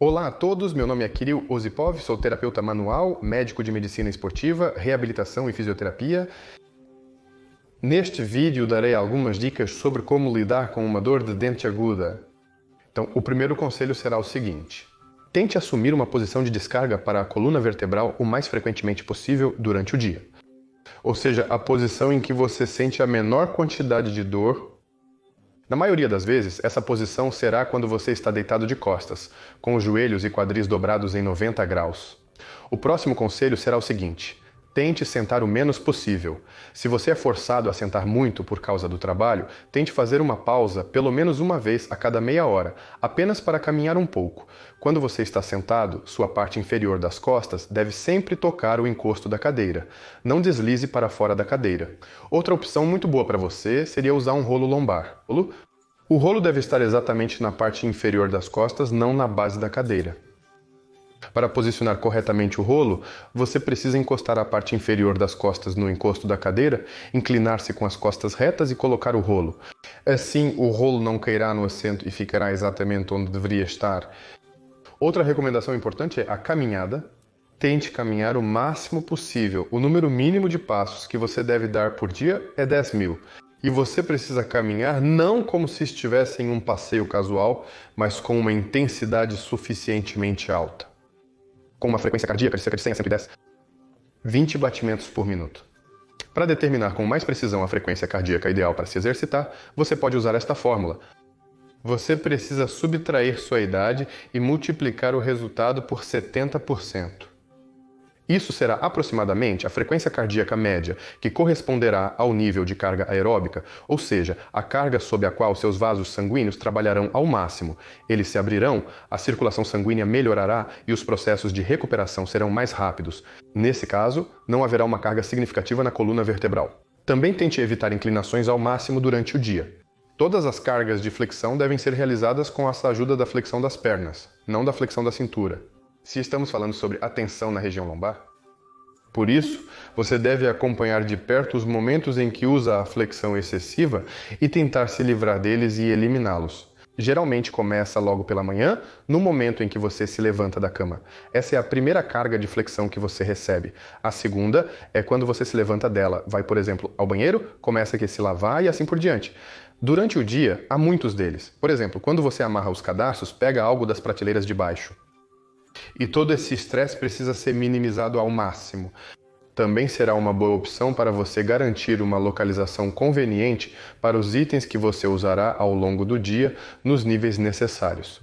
Olá a todos, meu nome é Kirill Osipov, sou terapeuta manual, médico de medicina esportiva, reabilitação e fisioterapia. Neste vídeo darei algumas dicas sobre como lidar com uma dor de dente aguda. Então, o primeiro conselho será o seguinte: tente assumir uma posição de descarga para a coluna vertebral o mais frequentemente possível durante o dia. Ou seja, a posição em que você sente a menor quantidade de dor. Na maioria das vezes, essa posição será quando você está deitado de costas, com os joelhos e quadris dobrados em 90 graus. O próximo conselho será o seguinte: tente sentar o menos possível. Se você é forçado a sentar muito por causa do trabalho, tente fazer uma pausa pelo menos uma vez a cada meia hora, apenas para caminhar um pouco. Quando você está sentado, sua parte inferior das costas deve sempre tocar o encosto da cadeira. Não deslize para fora da cadeira. Outra opção muito boa para você seria usar um rolo lombar. O rolo deve estar exatamente na parte inferior das costas, não na base da cadeira. Para posicionar corretamente o rolo, você precisa encostar a parte inferior das costas no encosto da cadeira, inclinar-se com as costas retas e colocar o rolo. Assim, o rolo não cairá no assento e ficará exatamente onde deveria estar. Outra recomendação importante é a caminhada. Tente caminhar o máximo possível. O número mínimo de passos que você deve dar por dia é 10.000. E você precisa caminhar não como se estivesse em um passeio casual, mas com uma intensidade suficientemente alta. Com uma frequência cardíaca de cerca de 100 a 110, 20 batimentos por minuto. Para determinar com mais precisão a frequência cardíaca ideal para se exercitar, você pode usar esta fórmula. Você precisa subtrair sua idade e multiplicar o resultado por 70%. Isso será aproximadamente a frequência cardíaca média, que corresponderá ao nível de carga aeróbica, ou seja, a carga sob a qual seus vasos sanguíneos trabalharão ao máximo. Eles se abrirão, a circulação sanguínea melhorará e os processos de recuperação serão mais rápidos. Nesse caso, não haverá uma carga significativa na coluna vertebral. Também tente evitar inclinações ao máximo durante o dia. Todas as cargas de flexão devem ser realizadas com a ajuda da flexão das pernas, não da flexão da cintura. Se estamos falando sobre a tensão na região lombar, por isso, você deve acompanhar de perto os momentos em que usa a flexão excessiva e tentar se livrar deles e eliminá-los. Geralmente começa logo pela manhã, no momento em que você se levanta da cama. Essa é a primeira carga de flexão que você recebe. A segunda é quando você se levanta dela. Vai, por exemplo, ao banheiro, começa a se lavar e assim por diante. Durante o dia, há muitos deles. Por exemplo, quando você amarra os cadarços, pega algo das prateleiras de baixo. E todo esse estresse precisa ser minimizado ao máximo. Também será uma boa opção para você garantir uma localização conveniente para os itens que você usará ao longo do dia nos níveis necessários.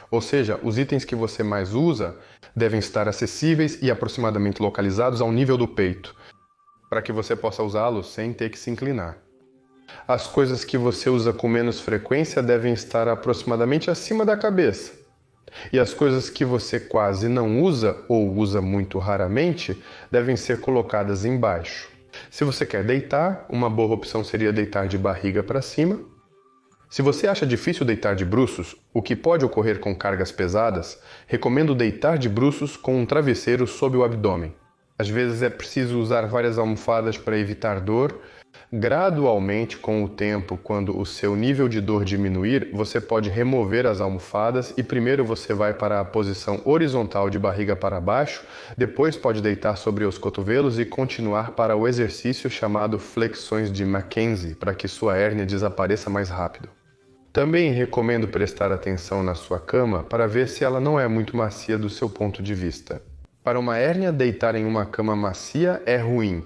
Ou seja, os itens que você mais usa devem estar acessíveis e aproximadamente localizados ao nível do peito, para que você possa usá-los sem ter que se inclinar. As coisas que você usa com menos frequência devem estar aproximadamente acima da cabeça. E as coisas que você quase não usa ou usa muito raramente devem ser colocadas embaixo. Se você quer deitar, uma boa opção seria deitar de barriga para cima. Se você acha difícil deitar de bruços, o que pode ocorrer com cargas pesadas, recomendo deitar de bruços com um travesseiro sob o abdômen. Às vezes é preciso usar várias almofadas para evitar dor. Gradualmente, com o tempo, quando o seu nível de dor diminuir, você pode remover as almofadas e primeiro você vai para a posição horizontal de barriga para baixo, depois pode deitar sobre os cotovelos e continuar para o exercício chamado flexões de Mackenzie, para que sua hérnia desapareça mais rápido. Também recomendo prestar atenção na sua cama para ver se ela não é muito macia do seu ponto de vista. Para uma hérnia, deitar em uma cama macia é ruim.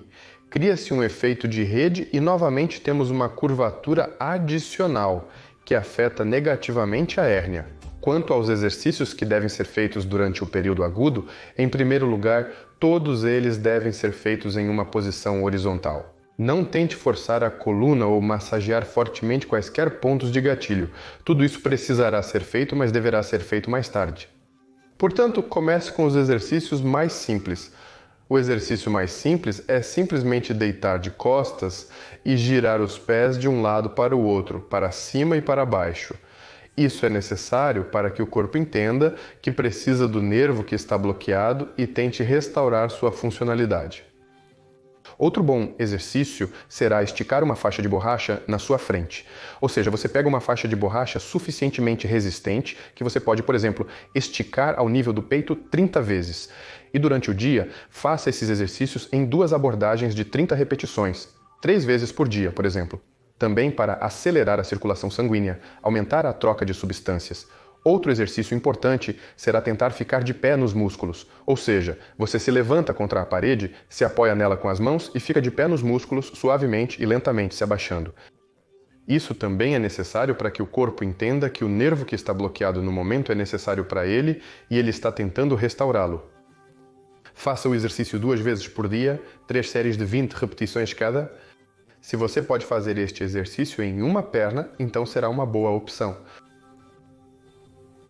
Cria-se um efeito de rede e novamente temos uma curvatura adicional, que afeta negativamente a hérnia. Quanto aos exercícios que devem ser feitos durante o período agudo, em primeiro lugar, todos eles devem ser feitos em uma posição horizontal. Não tente forçar a coluna ou massagear fortemente quaisquer pontos de gatilho. Tudo isso precisará ser feito, mas deverá ser feito mais tarde. Portanto, comece com os exercícios mais simples. O exercício mais simples é simplesmente deitar de costas e girar os pés de um lado para o outro, para cima e para baixo. Isso é necessário para que o corpo entenda que precisa do nervo que está bloqueado e tente restaurar sua funcionalidade. Outro bom exercício será esticar uma faixa de borracha na sua frente. Ou seja, você pega uma faixa de borracha suficientemente resistente que você pode, por exemplo, esticar ao nível do peito 30 vezes. E durante o dia, faça esses exercícios em 2 abordagens de 30 repetições, 3 vezes por dia, por exemplo. Também para acelerar a circulação sanguínea, aumentar a troca de substâncias. Outro exercício importante será tentar ficar de pé nos músculos, ou seja, você se levanta contra a parede, se apoia nela com as mãos e fica de pé nos músculos suavemente e lentamente se abaixando. Isso também é necessário para que o corpo entenda que o nervo que está bloqueado no momento é necessário para ele e ele está tentando restaurá-lo. Faça o exercício 2 vezes por dia, 3 séries de 20 repetições cada. Se você pode fazer este exercício em uma perna, então será uma boa opção.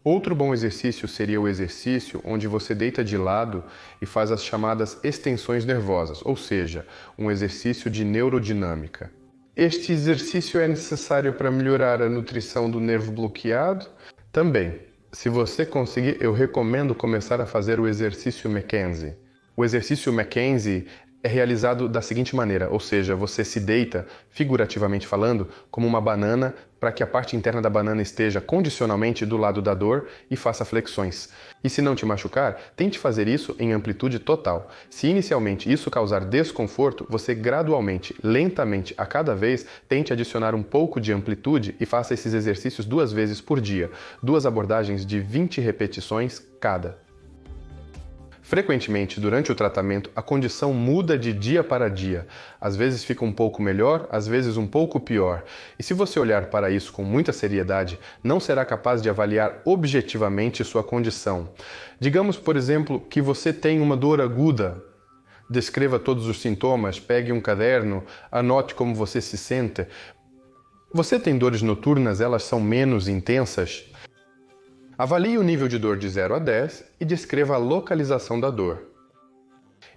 Outro bom exercício seria o exercício onde você deita de lado e faz as chamadas extensões nervosas, ou seja, um exercício de neurodinâmica. Este exercício é necessário para melhorar a nutrição do nervo bloqueado? Também. Se você conseguir, eu recomendo começar a fazer o exercício Mackenzie. O exercício Mackenzie é realizado da seguinte maneira, ou seja, você se deita, figurativamente falando, como uma banana para que a parte interna da banana esteja condicionalmente do lado da dor e faça flexões. E se não te machucar, tente fazer isso em amplitude total. Se inicialmente isso causar desconforto, você gradualmente, lentamente, a cada vez, tente adicionar um pouco de amplitude e faça esses exercícios 2 vezes por dia, 2 abordagens de 20 repetições cada. Frequentemente, durante o tratamento, a condição muda de dia para dia. Às vezes fica um pouco melhor, às vezes um pouco pior. E se você olhar para isso com muita seriedade, não será capaz de avaliar objetivamente sua condição. Digamos, por exemplo, que você tem uma dor aguda. Descreva todos os sintomas, pegue um caderno, anote como você se sente. Você tem dores noturnas, elas são menos intensas? Avalie o nível de dor de 0 a 10 e descreva a localização da dor.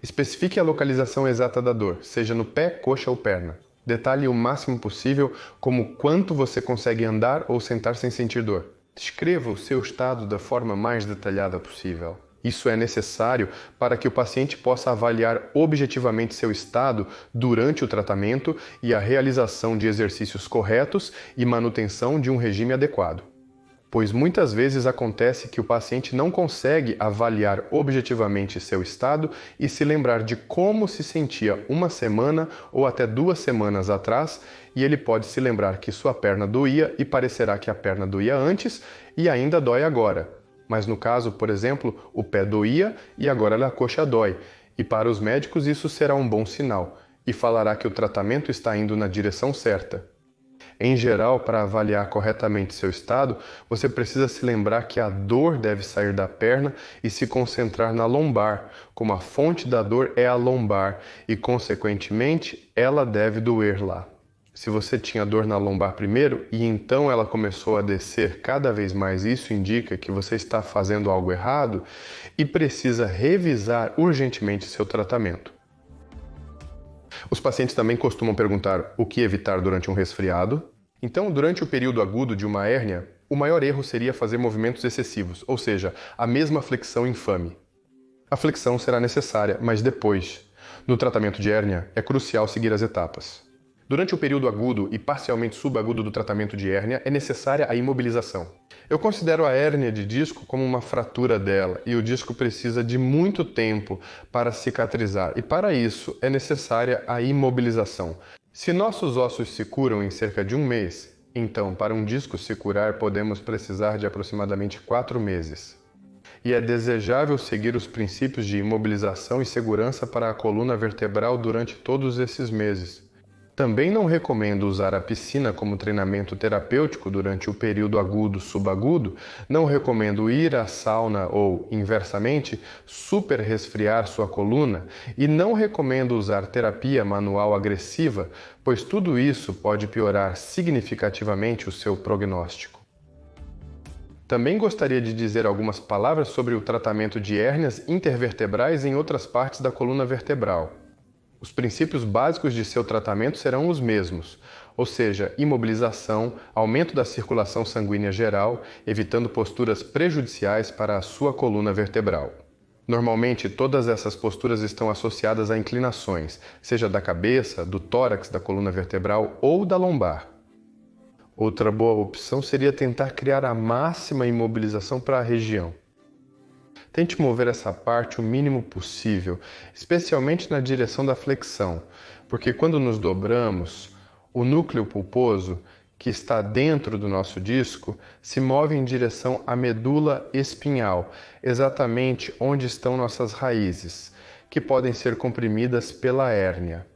Especifique a localização exata da dor, seja no pé, coxa ou perna. Detalhe o máximo possível como quanto você consegue andar ou sentar sem sentir dor. Descreva o seu estado da forma mais detalhada possível. Isso é necessário para que o paciente possa avaliar objetivamente seu estado durante o tratamento e a realização de exercícios corretos e manutenção de um regime adequado. Pois muitas vezes acontece que o paciente não consegue avaliar objetivamente seu estado e se lembrar de como se sentia uma semana ou até 2 semanas atrás, e ele pode se lembrar que sua perna doía e parecerá que a perna doía antes e ainda dói agora. Mas no caso, por exemplo, o pé doía e agora a coxa dói, e para os médicos isso será um bom sinal e falará que o tratamento está indo na direção certa. Em geral, para avaliar corretamente seu estado, você precisa se lembrar que a dor deve sair da perna e se concentrar na lombar, como a fonte da dor é a lombar e, consequentemente, ela deve doer lá. Se você tinha dor na lombar primeiro e então ela começou a descer cada vez mais, isso indica que você está fazendo algo errado e precisa revisar urgentemente seu tratamento. Os pacientes também costumam perguntar o que evitar durante um resfriado. Então, durante o período agudo de uma hérnia, o maior erro seria fazer movimentos excessivos, ou seja, a mesma flexão infame. A flexão será necessária, mas depois. No tratamento de hérnia, é crucial seguir as etapas. Durante o período agudo e parcialmente subagudo do tratamento de hérnia, é necessária a imobilização. Eu considero a hérnia de disco como uma fratura dela, e o disco precisa de muito tempo para cicatrizar, e para isso é necessária a imobilização. Se nossos ossos se curam em cerca de 1 mês, então para um disco se curar podemos precisar de aproximadamente 4 meses. E é desejável seguir os princípios de imobilização e segurança para a coluna vertebral durante todos esses meses. Também não recomendo usar a piscina como treinamento terapêutico durante o período agudo-subagudo, não recomendo ir à sauna ou, inversamente, super resfriar sua coluna e não recomendo usar terapia manual agressiva, pois tudo isso pode piorar significativamente o seu prognóstico. Também gostaria de dizer algumas palavras sobre o tratamento de hérnias intervertebrais em outras partes da coluna vertebral. Os princípios básicos de seu tratamento serão os mesmos, ou seja, imobilização, aumento da circulação sanguínea geral, evitando posturas prejudiciais para a sua coluna vertebral. Normalmente, todas essas posturas estão associadas a inclinações, seja da cabeça, do tórax, da coluna vertebral ou da lombar. Outra boa opção seria tentar criar a máxima imobilização para a região. Tente mover essa parte o mínimo possível, especialmente na direção da flexão, porque quando nos dobramos, o núcleo pulposo, que está dentro do nosso disco, se move em direção à medula espinhal, exatamente onde estão nossas raízes, que podem ser comprimidas pela hérnia.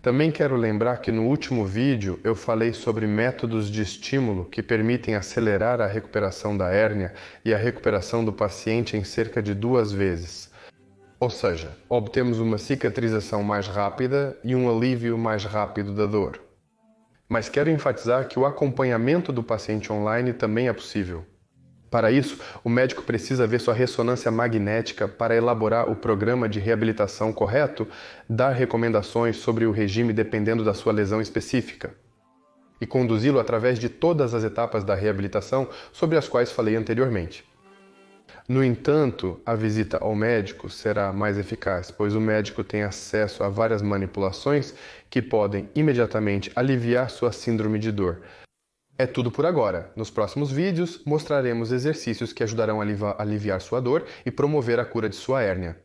Também quero lembrar que no último vídeo eu falei sobre métodos de estímulo que permitem acelerar a recuperação da hérnia e a recuperação do paciente em cerca de 2 vezes. Ou seja, obtemos uma cicatrização mais rápida e um alívio mais rápido da dor. Mas quero enfatizar que o acompanhamento do paciente online também é possível. Para isso, o médico precisa ver sua ressonância magnética para elaborar o programa de reabilitação correto, dar recomendações sobre o regime dependendo da sua lesão específica e conduzi-lo através de todas as etapas da reabilitação sobre as quais falei anteriormente. No entanto, a visita ao médico será mais eficaz, pois o médico tem acesso a várias manipulações que podem imediatamente aliviar sua síndrome de dor. É tudo por agora. Nos próximos vídeos, mostraremos exercícios que ajudarão a aliviar sua dor e promover a cura de sua hérnia.